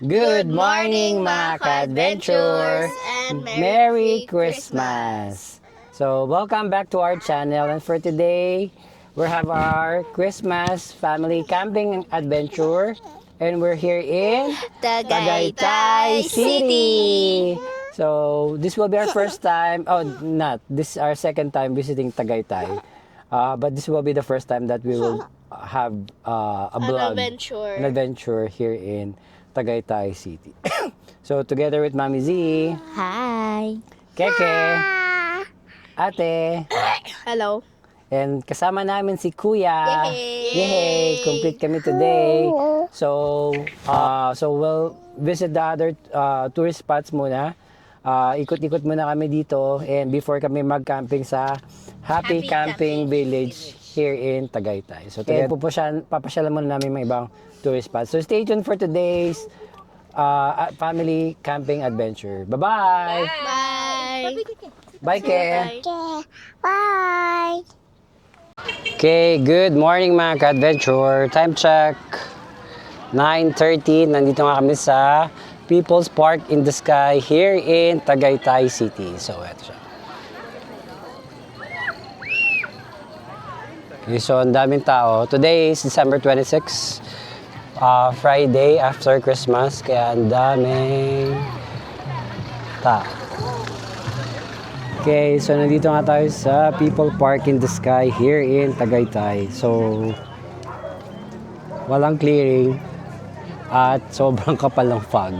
Good morning mga ka-adventure! And Merry Christmas! So, welcome back to our channel, and for today, we have our Christmas family camping adventure, and we're here in Tagaytay City! So, this will be our first time, this is our second time visiting Tagaytay. But this will be the first time that we will have a vlog, an adventure here in Tagaytay City. So, together with Mami Z, Hi! Keke, Ate, Hello! and kasama namin si Kuya. Yay! Yay! Complete kami today. So we'll visit the other tourist spots muna. Ikot-ikot muna kami dito and before kami mag-camping sa Happy Camping Village here in Tagaytay. So today papasyalan muna namin mga ibang tourist spots. So stay tuned for today's family camping adventure. Bye-bye! Bye! Bye, Ke! Bye! Okay, good morning mga ka-adventure. Time check, 9:30. Nandito nga kami sa People's Park in the Sky here in Tagaytay City. So, eto siya. Okay, so ang daming tao. Today is December 26, Friday after Christmas. Kaya ang daming tao. Okay, so nandito nga tayo sa People Park in the Sky here in Tagaytay. So, walang clearing at sobrang kapal ng fog.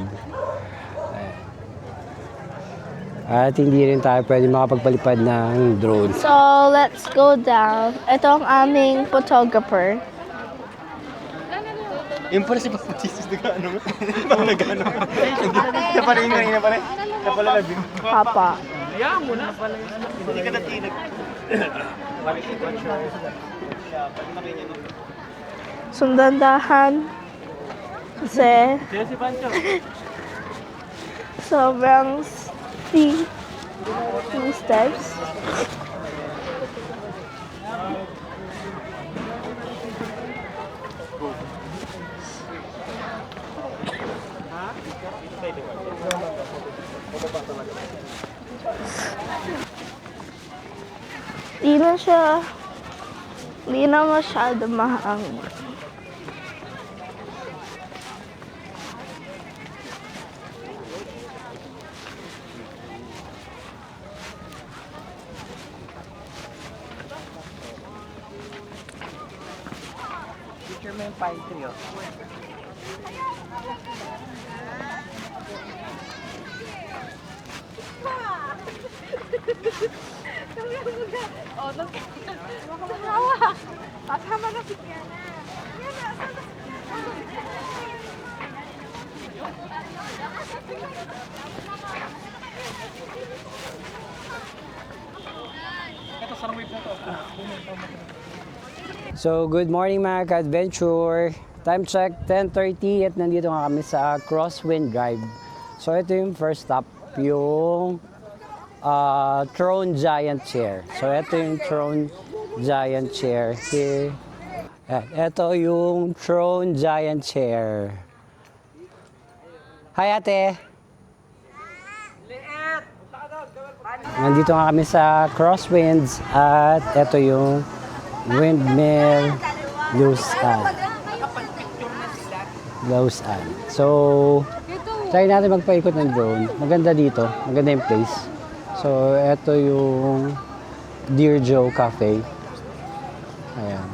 At hindi rin tayo pwede makapagpalipad ng drone. So, let's go down. Ito ang aming photographer. Yung pala si Papa Jesus na gano'n. Parang nagano. Naparin nga yun, naparin. Napalalabing. Papa. Hayaan mo na. Hindi ka natinag. Sundandahan. Kasi Si Pancho. sobrang steep yung steps. Di na masyado mahangin. Picture mo yung pine tree, oh. So, good morning mga ka-adventure. Time check, 10:30 at nandito nga kami sa Crosswind Drive. So, ito yung first stop, yung Throne Giant Chair. So, ito yung Throne Giant Chair here. Ito yung Throne Giant Chair. Hi, Ate! Nandito nga kami sa Crosswinds at ito yung Windmill Lausanne. So, try natin magpaikot ng drone. Maganda dito. Maganda yung place. So, ito yung Dear Joe Cafe. Ayan.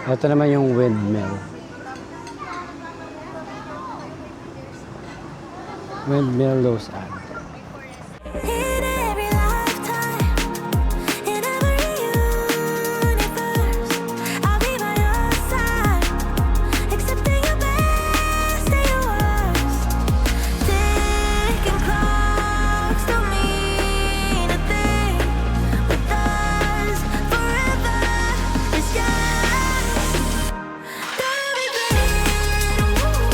Ito naman yung windmill. Windmill Lausanne. In every lifetime, in every universe, I'll be by your side, accepting your best and your worst. Ticking clocks don't mean a thing with us. Forever is yours. Gonna be great. Ooh.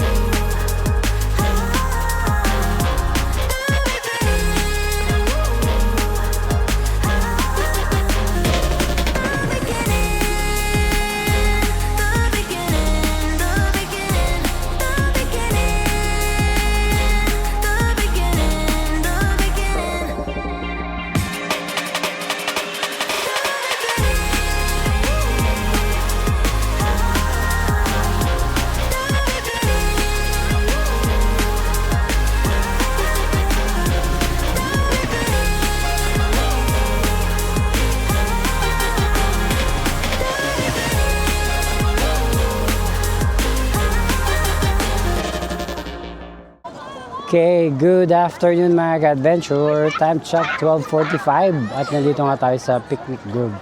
Okay, good afternoon mga ka-adventure. Time check 12:45 at nandito nga tayo sa picnic grove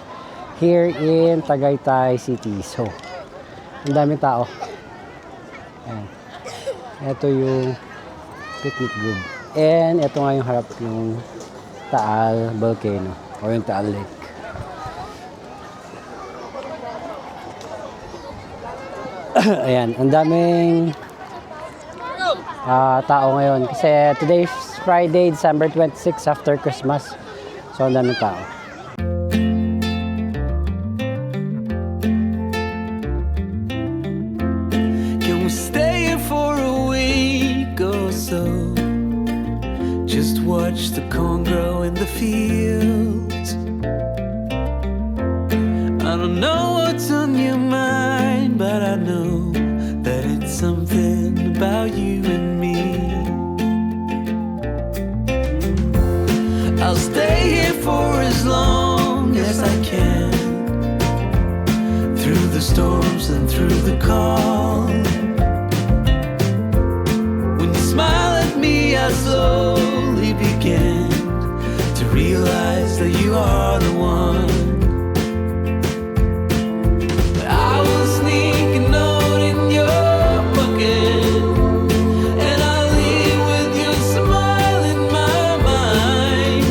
here in Tagaytay City. So, ang daming tao. Ayan. Ito yung picnic grove. And ito nga yung harap yung Taal Volcano o yung Taal Lake. Ayan, ang daming tao ngayon kasi today is Friday, December 26 after Christmas. So ang daming tao. Can we stay here for a week or so? Just watch the corn grow in the fields. I don't know what's on your mind, but I know that it's something about you and me. I'll stay here for as long as I can, through the storms and through the calm. When you smile at me, I slowly begin to realize that you are the one. But I will sneak a note in your pocket, and I'll leave with your smile in my mind.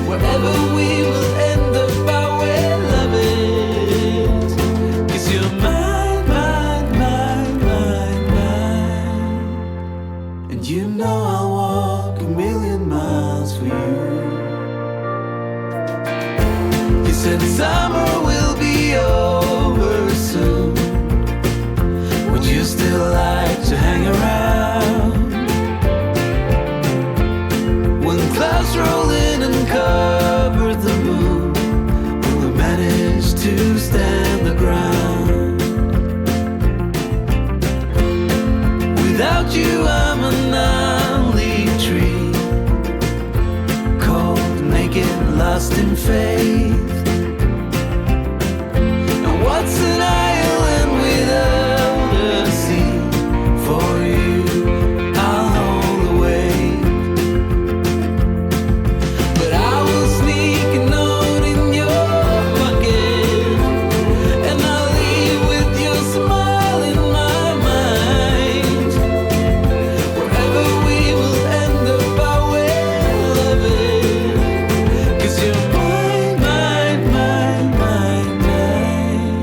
Wherever we will end up, I will love it. 'Cause you're mine, mine, mine, mine, mine. And you know I'll walk a million miles for you. You said summer will be over soon. Would you still like to hang around? When clouds roll in and cover the moon, will we manage to stand the ground? Without you, I'm an only tree, cold, naked, lost in faith. And what's an island without a sea? For you, I'll hold the weight. But I will sneak a note in your pocket, and I'll leave with your smile in my mind. Wherever we will end up, I will love it. 'Cause you're mine, mine, mine, mine, mine.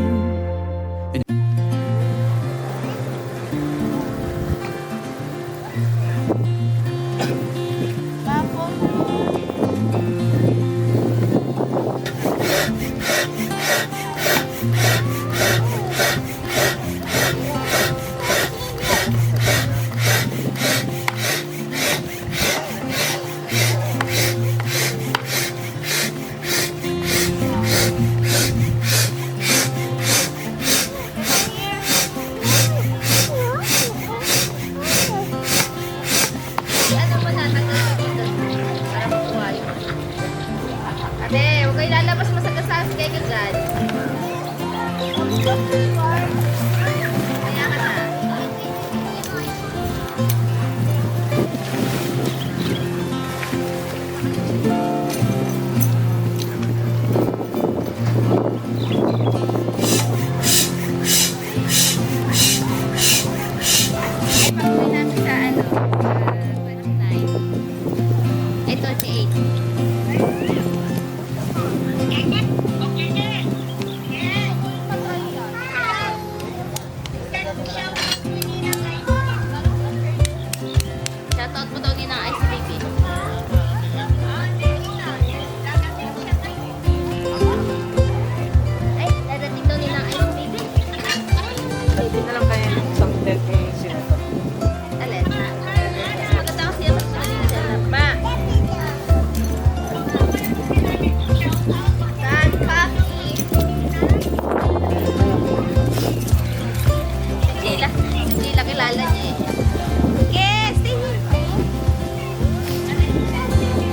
Ano mo natanggal dito para makuha yun. Ate, huwag kayo lalabas masagasas kayo ka dyan. Kaya ka na. Pag-uwi natin sa ano, 29. Ito, 28. Shoutout mo daw din ng Ice Baby. Ay, dadating daw din ng Ice Baby. Hindi na lang kayo isang tent yung sinunod. Alin? Maganda kasi yung mas kanina. Ma! Saan? Coffee! Si Sheila kilala niya eh. Yes! Stay here!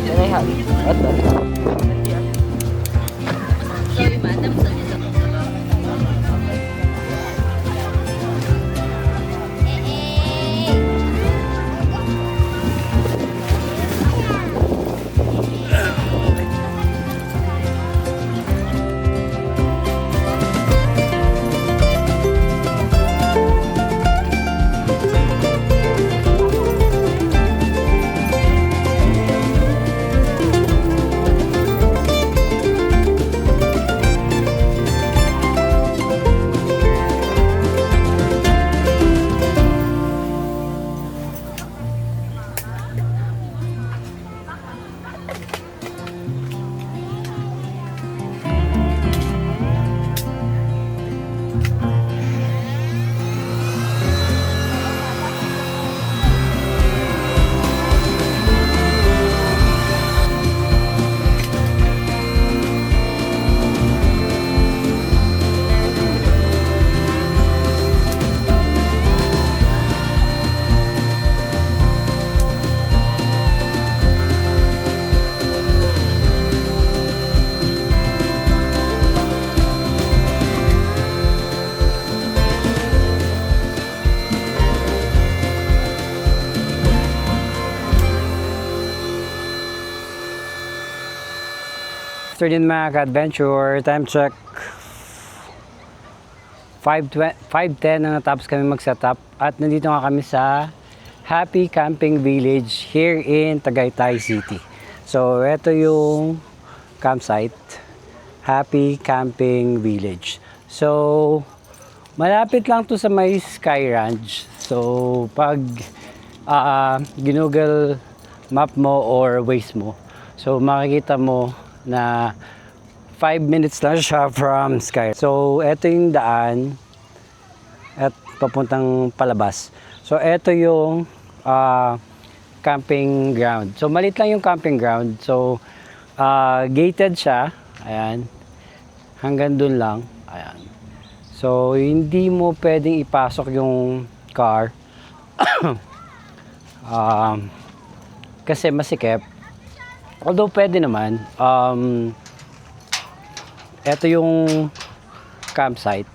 Yan ay hali. At Sorry, madam. Saan niya sa afternoon mga ka-adventure. Time check. 5:10 na natapos kami mag-setup. At nandito nga kami sa Happy Camping Village here in Tagaytay City. So, ito yung campsite. Happy Camping Village. So, malapit lang to sa may Sky Ranch. So, pag ginugol map mo or Waze mo, so makikita mo na 5 minutes lang siya from Sky. So, ito yung daan at papuntang palabas. So, ito yung camping ground. So, maliit lang yung camping ground. So, gated siya. Ayan. Hanggang dun lang. Ayan. So, hindi mo pwedeng ipasok yung car. Kasi masikip. Although pwede naman. Ito yung campsite.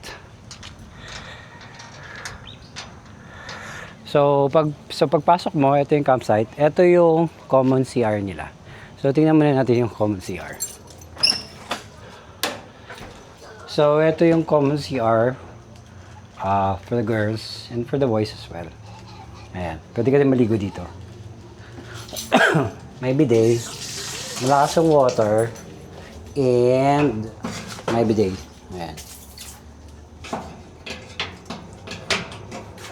So pagpasok mo, ito yung campsite. Ito yung common CR nila. So tingnan muna natin yung common CR. So ito yung common CR for the girls and for the boys as well. Ayan. Pwede ka din maligo dito. May bidet. Malakas yung water. And may bidet. Ayan.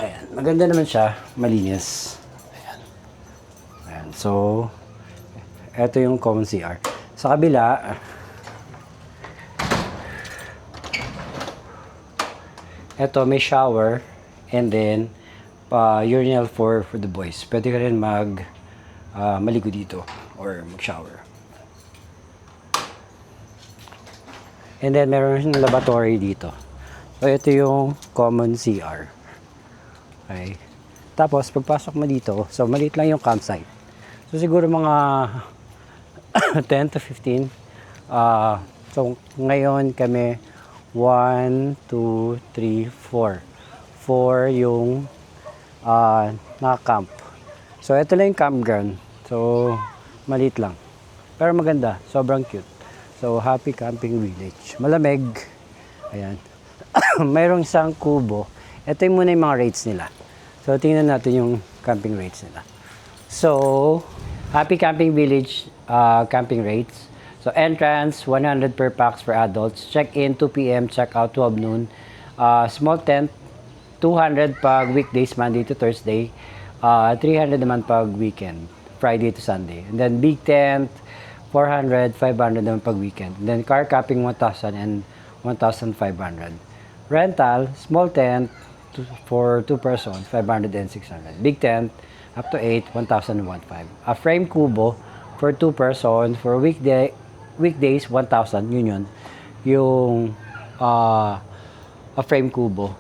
Ayan. Maganda naman siya. Malinis. Ayan. Ayan. So, ito yung common CR. Sa kabila, ito may shower and then urinal for the boys. Pwede ka rin maligo dito or mag-shower. And then meron yung lavatory dito. So ito yung common CR. Okay. Tapos pagpasok mo dito, so maliit lang yung campsite. So siguro mga 10 to 15. So ngayon kami 1, 2, 3, 4. 4 yung naka-camp. So ito lang yung campground. So maliit lang. Pero maganda, sobrang cute. So, Happy Camping Village. Malamig. Ayan. Mayroong isang kubo. Ito yung muna yung mga rates nila. So, tingnan natin yung camping rates nila. So, Happy Camping Village camping rates. So, entrance, 100 per pax for adults. Check-in, 2 p.m. Check-out, 12 noon. Small tent, 200 pag weekdays, Monday to Thursday. 300 naman pag weekend, Friday to Sunday. And then, big tent, 400, 500 naman pag weekend. Then car camping 1,000 and 1,500. Rental, small tent for 2 persons, 500 and 600. Big tent, up to 8, 1,000 and 1,500. A frame kubo for 2 persons, for weekdays, 1,000, yun. Yung a frame kubo,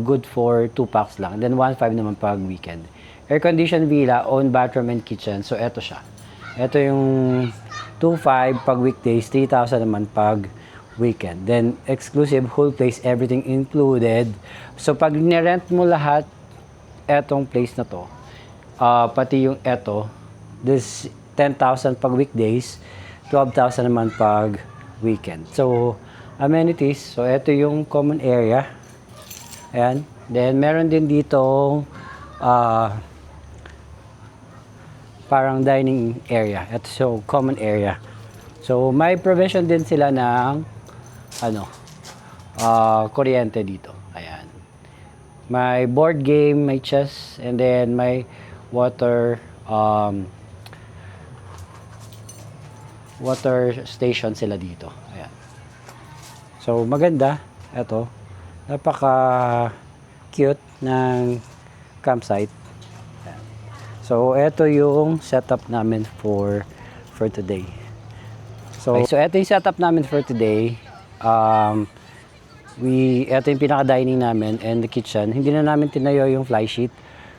good for 2 packs lang. Then 1,500 naman pag weekend. Air-conditioned villa, own bathroom and kitchen. So, eto siya. Ito yung 2,500 pag weekdays, 3,000 naman pag weekend. Then, exclusive, whole place, everything included. So, pag nirent mo lahat, etong place na to, pati yung eto, this 10,000 pag weekdays, 12,000 naman pag weekend. So, amenities. So, eto yung common area. Ayan. Then, meron din dito, parang dining area. Ito so common area. So may provision din sila ng kuryente dito. Ayan. May board game, may chess, and then may water station sila dito. Ayan. So maganda. Ito. Napaka cute ng campsite. So, ito yung setup namin for today. So ito yung setup namin for today. Ito yung pinaka-dining namin and the kitchen. Hindi na namin tinayo yung fly sheet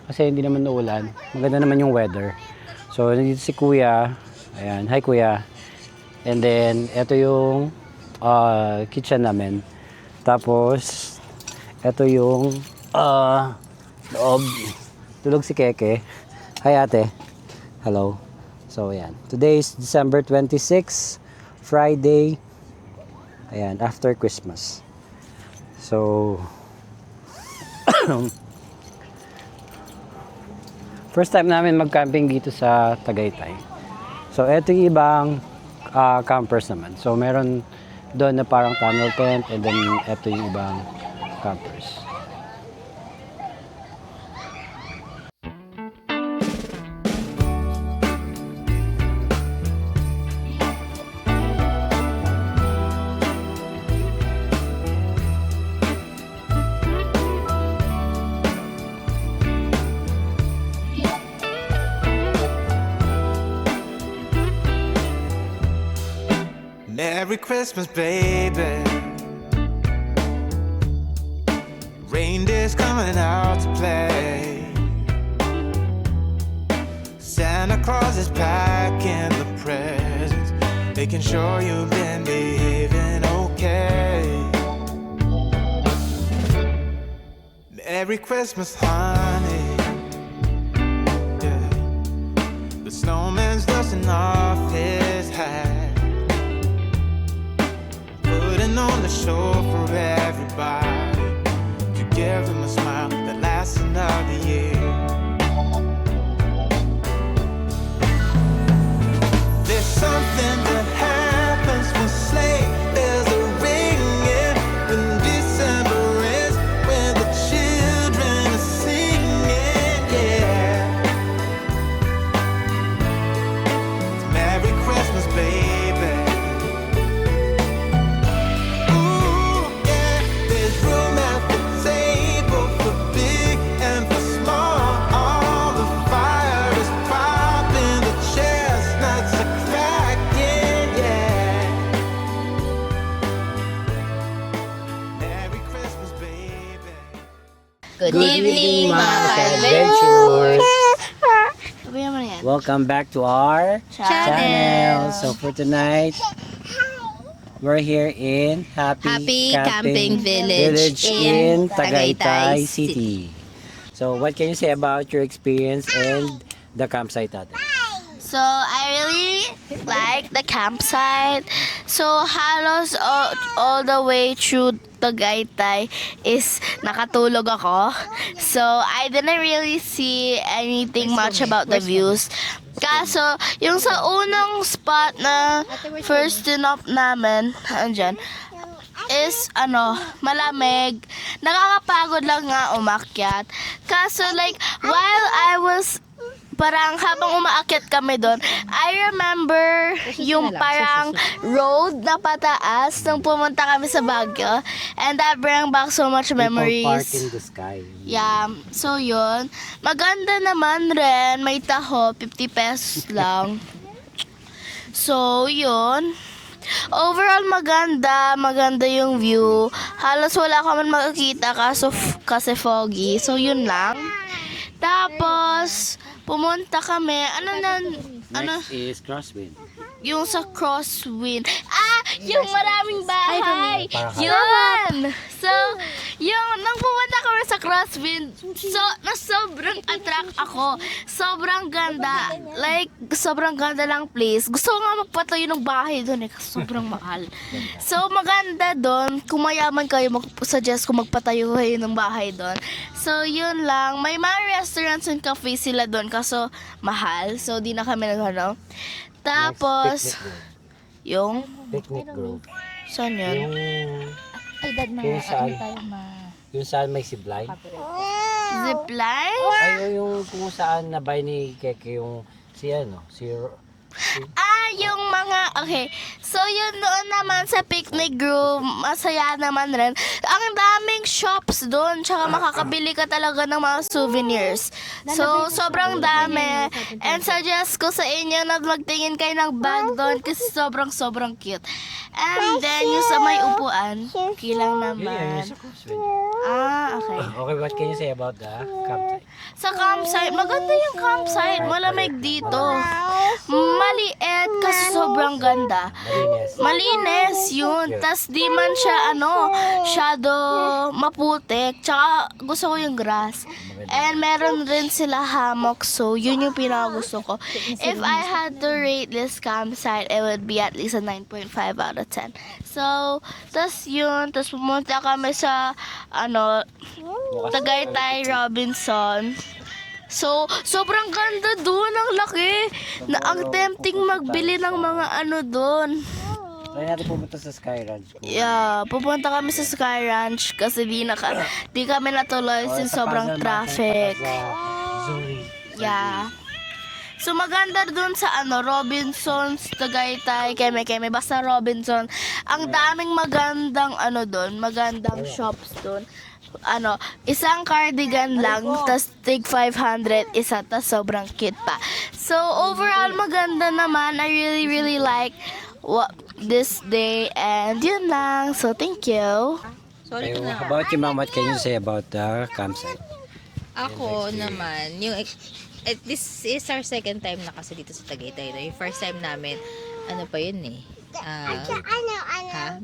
kasi hindi naman uulan. Maganda naman yung weather. So, nandito si Kuya. Ayan. Hi, Kuya. And then, ito yung kitchen namin. Tapos, ito yung loob. Tulog si Keke. Hi ate. Hello. So, ayan. Today is December 26, Friday. Ayan, after Christmas. So, first time namin mag-camping dito sa Tagaytay. So, eto yung ibang campers naman. So, meron doon na parang tunnel tent and then eto yung ibang campers. Merry Christmas, baby. Reindeer's coming out to play. Santa Claus is packing the presents, making sure you've been behaving okay. Merry Christmas, honey. Yeah. The snowman's dusting off his hat, putting on the show for everybody, to give them a smile that lasts another year. There's something that happens when sleigh bells are ringing, when December ends, when the children are singing, yeah. It's Merry Christmas, baby. Ooh, yeah, there's room at the table for big and for small. All the fire is popping, the chestnuts are cracking, yeah. Merry Christmas, baby. Good evening, mga adventures! Sabihan mo na yan. Welcome back to our channel. So for tonight, we're here in Happy Camping Village in in Tagaytay Tagaytay City. So what can you say about your experience and the campsite natin? So, I really like the campsite. So, halos all the way through Tagaytay is nakatulog ako. So, I didn't really see anything much about the views. Kaso, yung sa unang spot na first stop namin, andyan, is malamig. Nakakapagod lang nga umakyat. Kaso like while I was parang habang umaakyat kami doon, I remember yung parang road na pataas nung pumunta kami sa Baguio, and that bring back so much People park memories. in the sky. Yeah, so yun. Maganda naman rin, may taho, 50 pesos lang. So yun. Overall maganda yung view. Halos wala ka man makikita kasi foggy. So yun lang. Tapos pumunta kami. Next is Crosswind. Yung sa Crosswind. Yung maraming bahay. Ay, Yun. So, yung nang pumunta kami sa Crosswind, sobrang attract ako. Sobrang ganda. Like, sobrang ganda lang place. Gusto ko nga magpatayo ng bahay doon kasi sobrang mahal. So, maganda doon. Kung mayaman kayo, suggest ko magpatayo kayo ng bahay doon. So, yun lang. May mga restaurants and cafe sila doon kaso mahal. So, di na kami nagano. Tapos, yung, Picnic Grove. saan yun? Yung saan may zipline. Zipline? Ay, yung kung saan nabay ni Keke yung si Yung mga, okay. So, yun doon naman sa picnic group, masaya naman rin. Ang daming shops doon, tsaka makakabili ka talaga ng mga souvenirs. So, sobrang dami. And suggest ko sa inyo na magtingin kayo ng bag doon kasi sobrang cute. And then, yung sa may upuan, kilang naman. sa Crosswind. Okay. Okay, what can you say about the campsite? Sa campsite, maganda yung campsite. Malamig dito. Maliit kasi sobrang sobrang ganda. Malinis yun. Tas di man siya shadow maputik. Tsaka gusto ko yung grass. And meron rin sila hammock. So yun yung pinakagusto ko. If I had to rate this campsite, it would be at least a 9.5 out of 10. So, tas yun. Tas pumunta kami sa Tagaytay Robinson. So, sobrang ganda doon, ang laki. Ang tempting magbili ng mga doon. Try natin pumunta sa Sky Ranch. Yeah, pupunta kami sa Sky Ranch kasi di kami natuloy since sobrang traffic. Yeah. So maganda doon sa Robinsons, Tagaytay, Keme, basta Robinson. Ang daming magandang doon, magandang shops doon. Isang cardigan lang, tas tig 500 isa, tas sobrang cute pa. So overall maganda naman. I really like this day, and yun lang. So thank you. Sorry Okay, na. how about you, Ma'am? What can you say about the campsite? Ako naman, this is our second time na kasi dito sa Tagaytay. Yung first time namin, pa yun eh.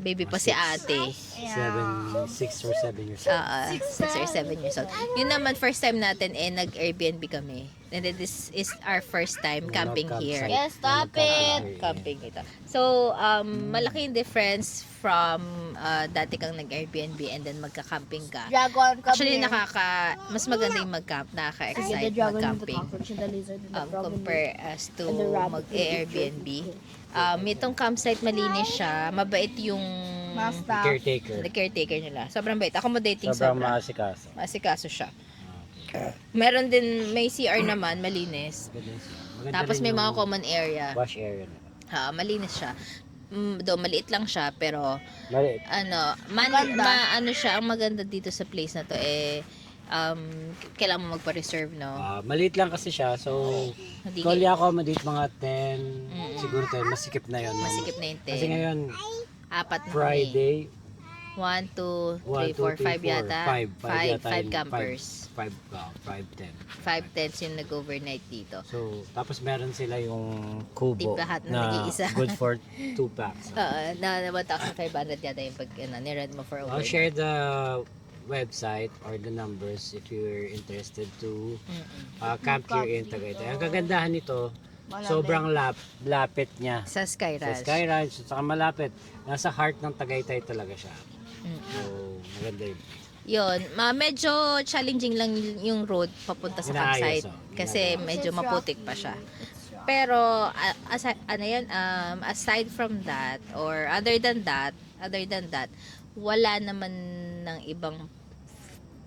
Baby pa si ate. 6 or 7 years old. 6 or 7 years old. Yun naman, first time natin, nag-Airbnb kami. And then this is our first time camping here. Yes, stop it. Camping ito. So, malaki yung difference from dati kang nag-Airbnb and then magka-camping ka. Dragon, come Actually, here. mas maganda yung mag-camp, nakaka-excite mag-camping. Compare as to mag-Airbnb. Itong campsite malinis siya, mabait yung Caretaker. caretaker nila. Sobrang bait, accommodating Sobrang sobra. maasikaso. Masikaso siya. Meron din, may CR naman, malinis. Maganda Tapos rin may mga yung common area. wash area nila. Malinis siya. Though maliit lang siya, pero Maliit. siya, ang maganda dito sa place na to kailangan mo magpa-reserve, no? Maliit lang kasi siya, so Hindi call accommodate mga 10, siguro 10, masikip na yun. masikip na yung 10. Kasi ngayon, Apat na Friday, 1, 2, 1, 3, 4, 5 yata. 5 5 campers. 5, 10. 5 tents yung nag-overnight dito. So, tapos meron sila yung kubo Tipahat na na nag-iisa. good for 2 packs. Na 1,500 yata yung pag nirent mo for I'll overnight. share the website or the numbers if you're interested to camp here in Tagaytay. Ang kagandahan nito, sobrang lapit niya Sa Sky sa Ranch. Sky Ranch, saka malapit. Nasa heart ng Tagaytay talaga siya. So, maganda yun. Yun, medyo challenging lang yung road papunta sa Inaayos, campsite. oh. Kasi medyo maputik pa siya. Pero, aside from that, or other than that, wala naman ng ibang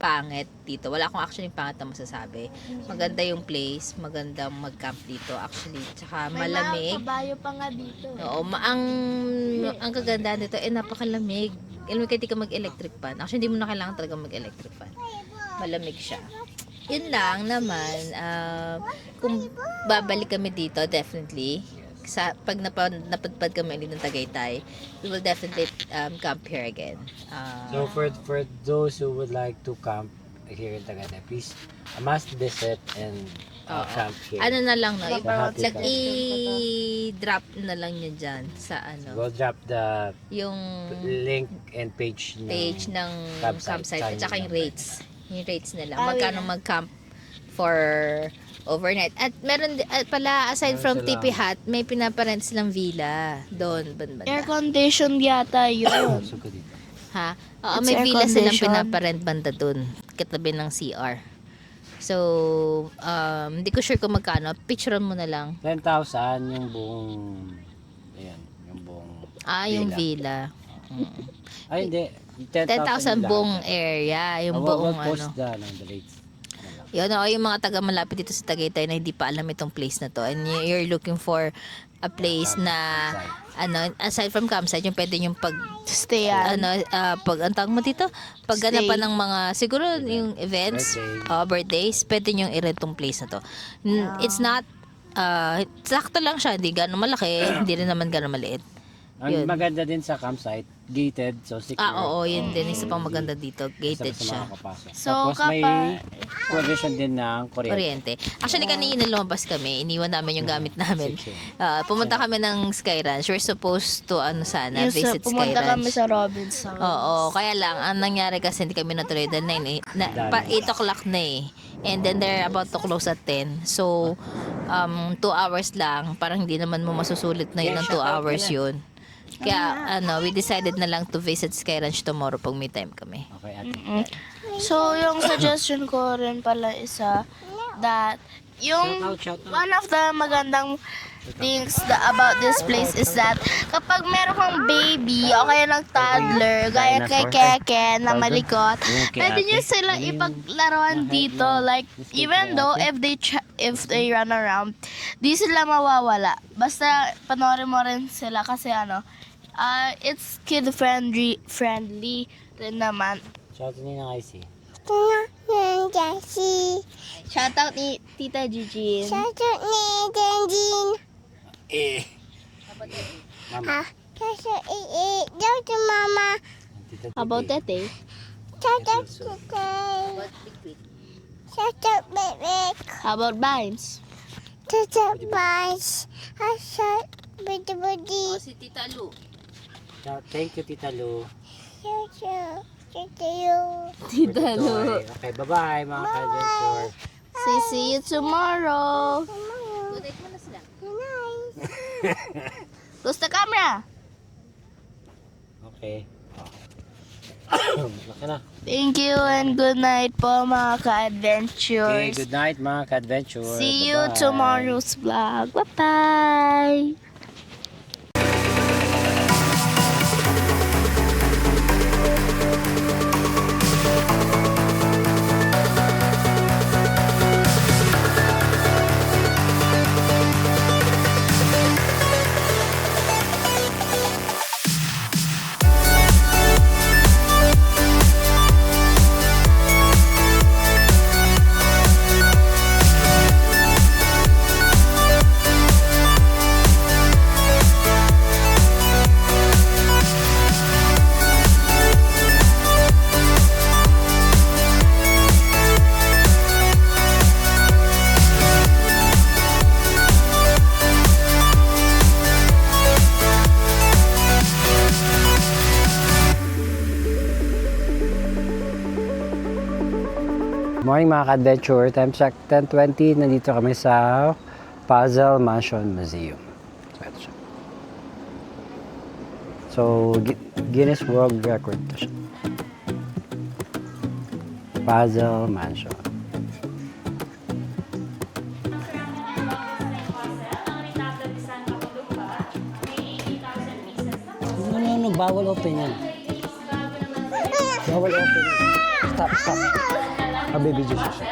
pangit dito. Wala akong actually pangit na masasabi. Maganda yung place, magandang mag-camp dito actually. Tsaka malamig. May mga kabayo pa nga dito. Oo, ang kagandahan dito napakalamig. Alam mo, kahit di ka mag-electric fan. Actually, hindi mo na kailangan talaga mag-electric fan. Malamig siya. Yun lang naman. Kung babalik kami dito, definitely. Pag napadpad kami ulit ng Tagaytay, we will definitely camp here again. So, for those who would like to camp here in Tagaytay, please, must visit and camp here. Ano na lang, no? Happy Camp. I-drop na lang nyo dyan sa We'll drop the yung link and page ng campsite at saka yung rates. Yung rates nila. Oh, Magkano mag-camp for overnight. At meron pala, aside Meron from silang- Tipi Hut, may pinaparent silang villa doon, banda. Air condition yata yun. So, dito. Ha? Oo, It's may air villa silang condition. pinaparent banda doon, katabi ng CR. So, hindi ko sure kung magkano. Picturean mo na lang. 10,000 yung buong, ayan, yung buong Yung villa. Ay, hindi. 10,000 lang. buong area. Yung buong We'll post ano. the rates. Yun, yung mga taga malapit dito sa Tagaytay na hindi pa alam itong place na to. And you're looking for a place na, aside from campsite, yung pwede yung Stay pag ang tawag mo dito, pagganapan Stay. ng mga, siguro yung events, birthdays, pwede yung i-rent tong place na to. It's not, sakto lang siya, hindi gano'ng malaki, hindi rin naman gano'ng maliit. Ang Yun. maganda din sa campsite, gated, so secure. Oo, yun din. Isa pang maganda dito. Gated Basta-basta siya. makakapasok. So, Tapos may kapag- provision din ng kuryente. Kuryente. Actually, kanina lumabas kami. Iniwan namin yung gamit namin. Secure. Pumunta kami ng Sky Ranch. We're supposed to, visit Sky pumunta kami Ranch. sa Robinson. Oo, kaya lang, ang nangyari kasi hindi kami natuloy dahil 8 o'clock na eh. And then they're about to close at 10. So, 2 hours lang. Parang hindi naman mo masusulit na yun ng 2 hours yun. Kaya, we decided na lang to visit Sky Ranch tomorrow pag may time kami. Okay, ate. So, yung suggestion ko rin pala isa that yung Shout out. one of the magandang things about this place is that kapag meron kang baby o kaya ng toddler, gaya kay Keke na malikot, pwede nyo sila ipaglaruan dito. Like, even though if they run around, di sila mawawala. Basta panoorin mo rin sila kasi it's kid friendly rin naman. Shout out nila kay si. Shoutout ni Tita Gigi. Eh. Mama. Tita How about Tete? How about Bimes? Si Tita Lu. Thank you, Tita Lu. Tita Lu. Okay, bye-bye mga ka-adventure. See you tomorrow. Good night muna sila. Close the camera. Okay. Laki na. Thank you and good night po mga Okay, ka-adventures. good night mga ka-adventure. See you Bye-bye. tomorrow's vlog. Bye-bye. Morning mga ka-adventure. Time check 10:20. Nandito kami sa Puzzle Mansion Museum. So, ito siya. So, Guinness World Record to siya. Puzzle Mansion. No, bawal open yan. Bawal open yan. Stop. Baby Jesus.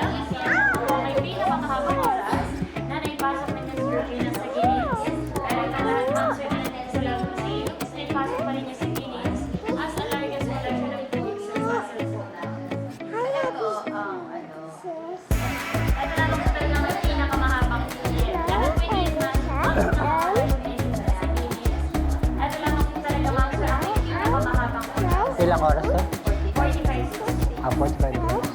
Ilang oras to? 45 minutes.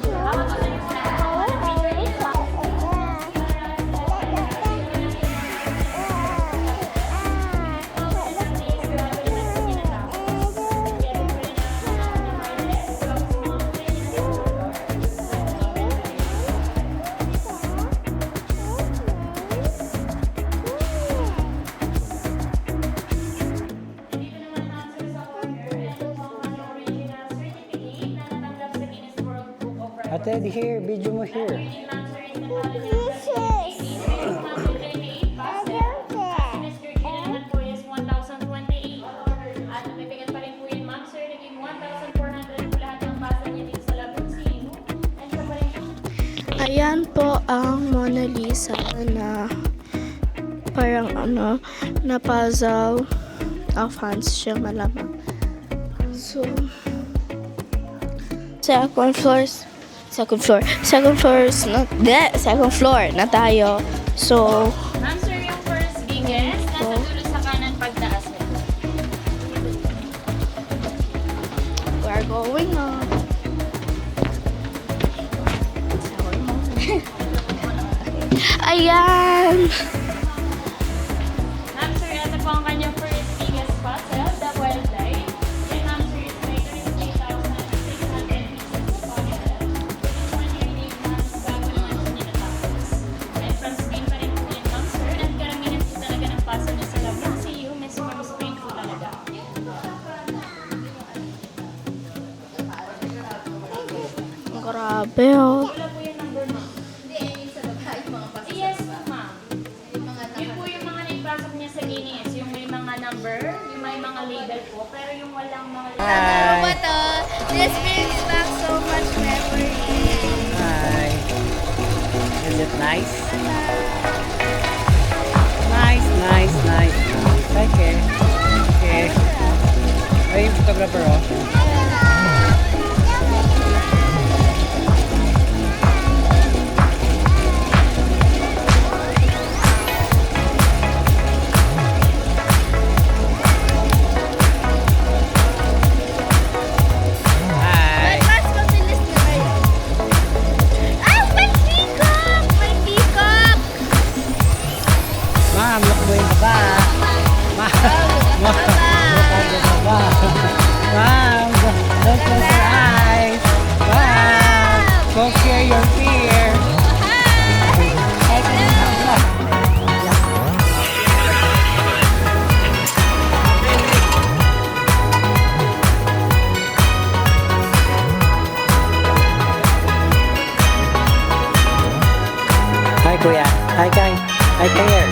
Ate, here, video mo here. Ayan po ang Mona Lisa na parang na puzzle of hands siya malamang. So, second floor na tayo. So, Ma'am, sir, yung first biggest, nasa dulo sa kanan pagtaas mo. are going up. Ayan! Ma'am, sir, ito po ang kanyang first biggest spot, sir, the wildlife. And ma'am, sir, it's measuring 3,600 pieces po niya. This one here, name, ma'am, bago naman po niya natapos. And from Spain pa rin po yan, ma'am, sir. At karamihan po talaga ng paso niya sa loob ng CU, Miss Ma'am Spain po talaga. Grabe oh. Wala po yung number, ma'am. Yes, ma'am. Yun po yung mga naipasok niya sa Guinness, yung may mga number, yung may mga label po, pero yung walang mga label. Ano ba to? This brings back so much memories. Hi. Is it nice? Nice, nice, nice, nice. Okay. Okay. Ay, yung photographer, oh. Hi. Mas mabilis na ngayon. Ah! May peacock! May peacock! Ma'am, look mo yung baba. Ma'am, look at the baba. Ma'am, don't close your eyes. Ma'am, conquer your fear. Hi, Kuya. Hi, Kai. Hi, Kayer.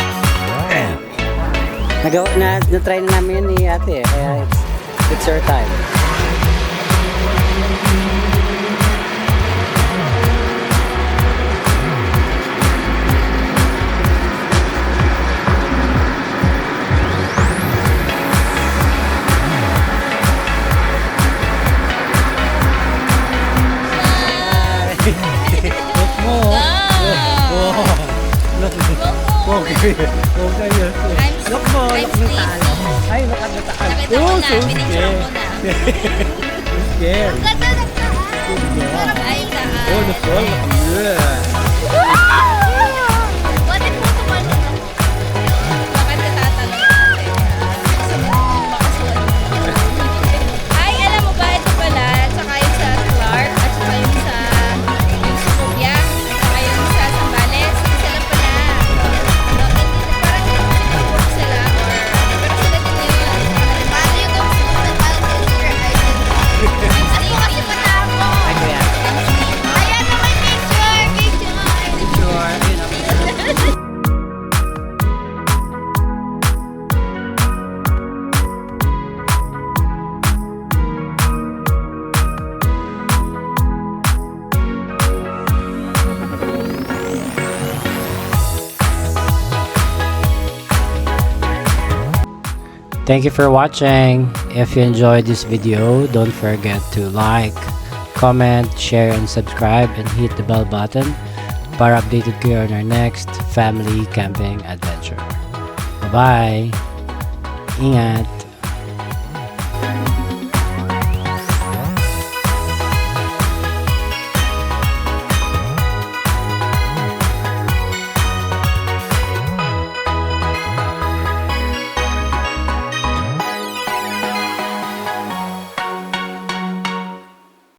Na-try na namin yun ni ate. Kaya it's your time. Look mo. Okay. Look mo. Look mo tayo. Ay, look at the taas. Nakita ko na, pinicture ko na. Scared. Ganda ng taas! Ay, saan? Oh, the front. Yeah. What if mo tumalon ako? Bakit ka tatanong natin? Ay, alam mo ba, ito pala, tsaka yung sa Clark, at saka yung sa Kubya, at saka yung sa Zambales, sila pala. No, parang nag-work sila, or pero sila din yun. Paano yung nagsusunod ang sister item? Ano yung kasi matamo? Hi, Kuya. Ayan na may picture! Picture! Sure. Ayun, oh. Thank you for watching. If you enjoyed this video, don't forget to like, comment, share, and subscribe, and hit the bell button para updated kayo on our next family camping adventure. Bye-bye! Ingat!